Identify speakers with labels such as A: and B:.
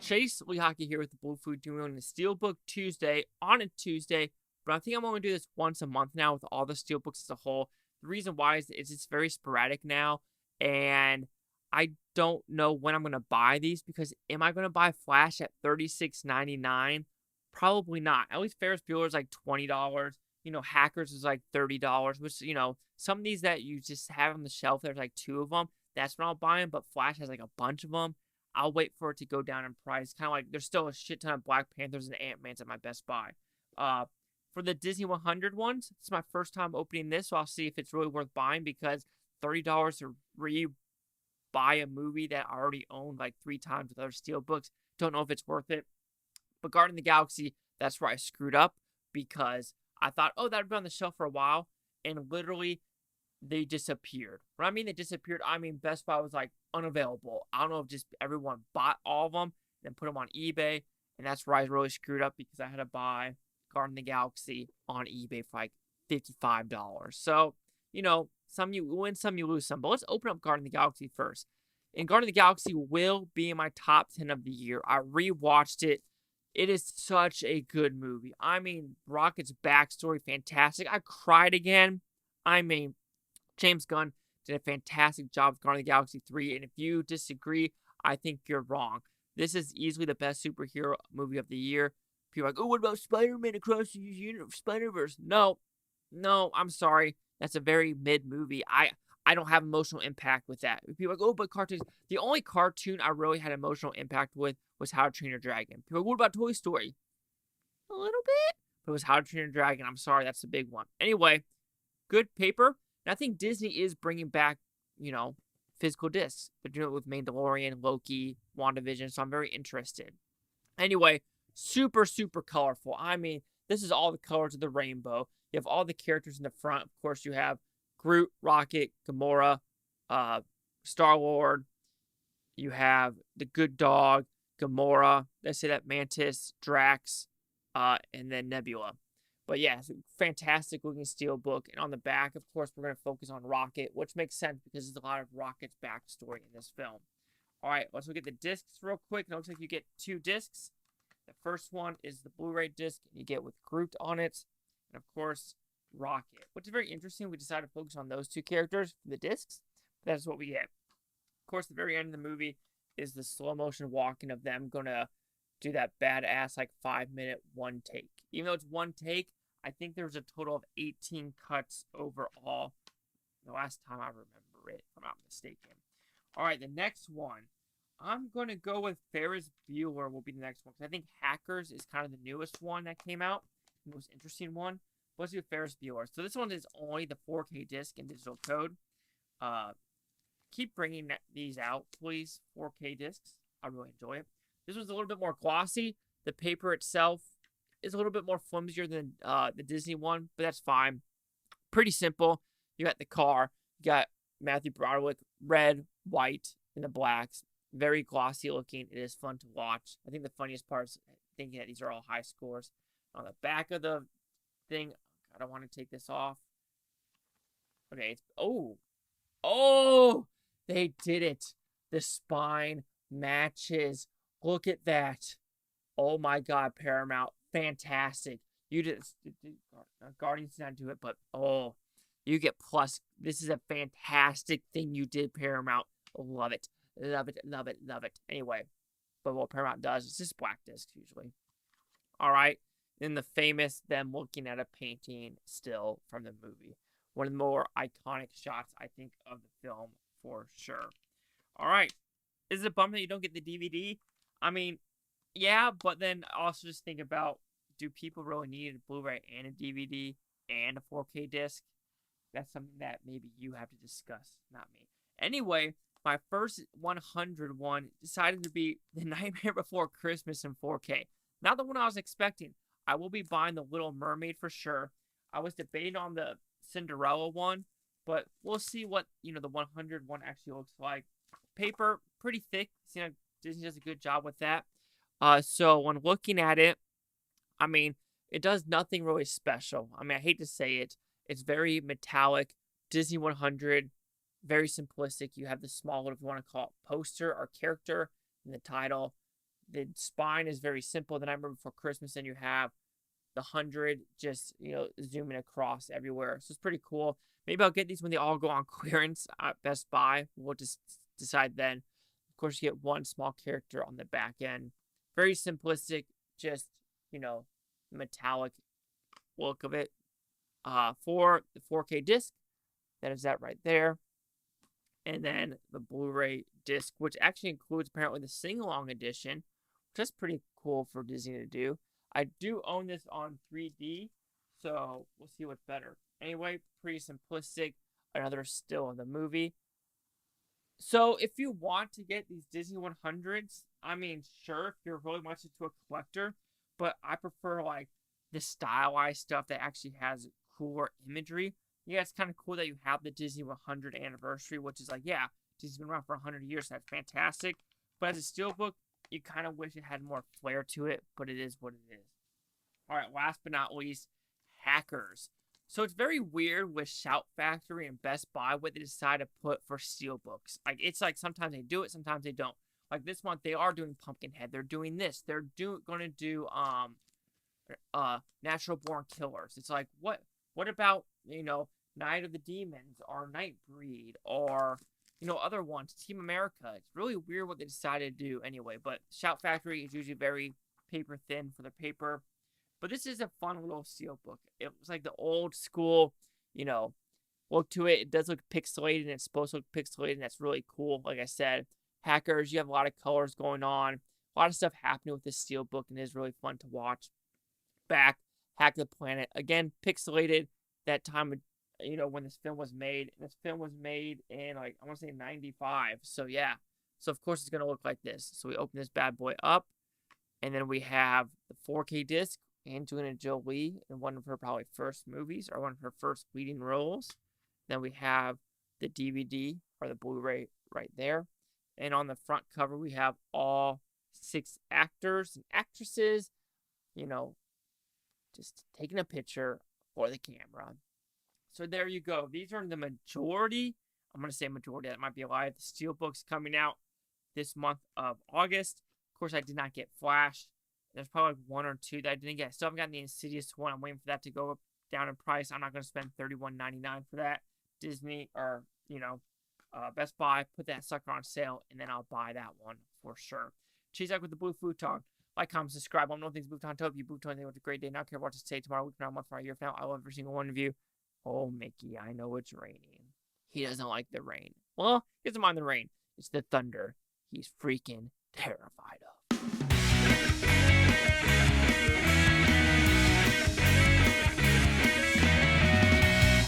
A: Chase Lehocky here with the Blue Food doing the Steelbook Tuesday on a Tuesday, but I think I'm only going to do this once a month now with all the Steelbooks as a whole. The reason why is it's very sporadic now, and I don't know when I'm going to buy these because am I going to buy Flash at $36.99? Probably not. At least Ferris Bueller is like $20. Hackers is like $30, which, some of these that you just have on the shelf, there's like two of them. That's when I'll buy them, but Flash has like a bunch of them. I'll wait for it to go down in price. Kind of like there's still a shit ton of Black Panthers and Ant-Mans at my Best Buy. For the Disney 100 ones, it's my first time opening this, so I'll see if it's really worth buying because $30 to buy a movie that I already owned like 3 times with other Steelbooks. Don't know if it's worth it. But Guardian of the Galaxy, that's where I screwed up because I thought, oh, that would be on the shelf for a while, and literally they disappeared. When I mean they disappeared, I mean Best Buy was like unavailable. I don't know if just everyone bought all of them and put them on eBay, and that's where I really screwed up because I had to buy Guardian of the Galaxy on eBay for like $55. So, some you win, some you lose some. But let's open up Guardian of the Galaxy first. And Guardian of the Galaxy will be in my top 10 of the year. I rewatched it. It is such a good movie. I mean, Rocket's backstory, fantastic. I cried again. I mean, James Gunn did a fantastic job with Guardians of the Galaxy 3, and if you disagree, I think you're wrong. This is easily the best superhero movie of the year. People are like, oh, what about Spider-Man Across the Spider-Verse? No, I'm sorry. That's a very mid movie. I don't have emotional impact with that. People are like, oh, but cartoons. The only cartoon I really had emotional impact with was How to Train Your Dragon. People are like, what about Toy Story? A little bit. But it was How to Train Your Dragon. I'm sorry, that's the big one. Anyway, good paper. And I think Disney is bringing back, physical discs. They're doing it with Mandalorian, Loki, WandaVision, so I'm very interested. Anyway, super, super colorful. I mean, this is all the colors of the rainbow. You have all the characters in the front. Of course, you have Groot, Rocket, Gamora, Star-Lord. You have the good dog, Gamora. Let's say that Mantis, Drax, and then Nebula. But yeah, it's a fantastic looking Steelbook. And on the back, of course, we're going to focus on Rocket, which makes sense because there's a lot of Rocket's backstory in this film. All right, let's look at the discs real quick. It looks like you get 2 discs. The first one is the Blu-ray disc you get with Groot on it. And of course, Rocket, which is very interesting. We decided to focus on those 2 characters for the discs. That's what we get. Of course, the very end of the movie is the slow motion walking of them going to do that badass like 5-minute one take. Even though it's one take, I think there was a total of 18 cuts overall. The last time I remember it, if I'm not mistaken. All right, the next one. I'm going to go with Ferris Bueller will be the next one. Because I think Hackers is kind of the newest one that came out. The most interesting one. Let's do Ferris Bueller. So this one is only the 4K disc and digital code. Keep bringing these out, please. 4K discs. I really enjoy it. This one's a little bit more glossy. The paper itself is a little bit more flimsier than the Disney one, but that's fine. Pretty simple. You got the car. You got Matthew Broderick, red, white, and the blacks. Very glossy looking. It is fun to watch. I think the funniest part is thinking that these are all high scores. On the back of the thing, I don't want to take this off. Okay, it's they did it. The spine matches. Look at that. Oh my God, Paramount. Fantastic. You did Guardians did not do it, but you get plus. This is a fantastic thing you did, Paramount. Love it. Love it, love it, love it. Anyway, but what Paramount does is just black discs usually. All right. Then the famous them looking at a painting still from the movie. One of the more iconic shots, I think, of the film for sure. All right. Is it a bummer that you don't get the DVD? I mean, yeah, but then also just think about, do people really need a Blu-ray and a DVD and a 4K disc? That's something that maybe you have to discuss, not me. Anyway, my first 100 one decided to be The Nightmare Before Christmas in 4K. Not the one I was expecting. I will be buying The Little Mermaid for sure. I was debating on the Cinderella one, but we'll see what, the 100 one actually looks like. Paper, pretty thick. Disney does a good job with that. So when looking at it, I mean, It does nothing really special. I mean, I hate to say it. It's very metallic, Disney 100, very simplistic. You have the small, what if you want to call it, poster or character in the title. The spine is very simple. The Nightmare Before Christmas, and you have the 100 just, zooming across everywhere. So it's pretty cool. Maybe I'll get these when they all go on clearance at Best Buy. We'll just decide then. Of course, you get one small character on the back end. Very simplistic, just, metallic look of it. For the 4K disc, that is that right there. And then the Blu-ray disc, which actually includes apparently the sing-along edition, which is pretty cool for Disney to do. I do own this on 3D, so we'll see what's better. Anyway, pretty simplistic. Another still of the movie. So if you want to get these Disney 100s, I mean, sure, if you're really much into a collector, but I prefer like the stylized stuff that actually has cooler imagery. Yeah, it's kind of cool that you have the Disney 100 anniversary, which is like, yeah, Disney's been around for 100 years, so that's fantastic. But as a steelbook, you kind of wish it had more flair to it, but it is what it is. All right, last but not least, Hackers. So it's very weird with Shout Factory and Best Buy what they decide to put for steelbooks. Like, it's like sometimes they do it, sometimes they don't. Like this month, they are doing Pumpkinhead. They're doing this. They're going to do Natural Born Killers. It's like, what about, Night of the Demons or Nightbreed or, other ones, Team America. It's really weird what they decided to do anyway, but Shout Factory is usually very paper thin for the paper. But this is a fun little steelbook. It was like the old school, look to it. It does look pixelated, and it's supposed to look pixelated, and that's really cool. Like I said, Hackers, you have a lot of colors going on. A lot of stuff happening with this steelbook, and it is really fun to watch. Back, Hack the Planet. Again, pixelated that time, when this film was made. And this film was made in, I want to say 95. So, yeah. So, of course, it's going to look like this. So, we open this bad boy up. And then we have the 4K disc. Angelina Jolie in one of her probably first movies or one of her first leading roles. Then we have the DVD or the Blu-ray right there. And on the front cover, we have all 6 actors and actresses, just taking a picture for the camera. So there you go. These are the majority. I'm going to say majority. That might be a lie. The steelbook's coming out this month of August. Of course, I did not get Flash. There's probably 1 or 2 that I didn't get. I still haven't gotten the Insidious one. I'm waiting for that to go up, down in price. I'm not going to spend $31.99 for that. Disney or, Best Buy, put that sucker on sale, and then I'll buy that one for sure. Cheese out with the Blue Futon. Like, comment, subscribe. I'm Things Futon. Hope you Futon. Have a great day. Not care what to say tomorrow, week from now, month from now, year from now. I love every single one of you. Oh, Mickey, I know it's raining. He doesn't like the rain. Well, he doesn't mind the rain. It's the thunder he's freaking terrified of.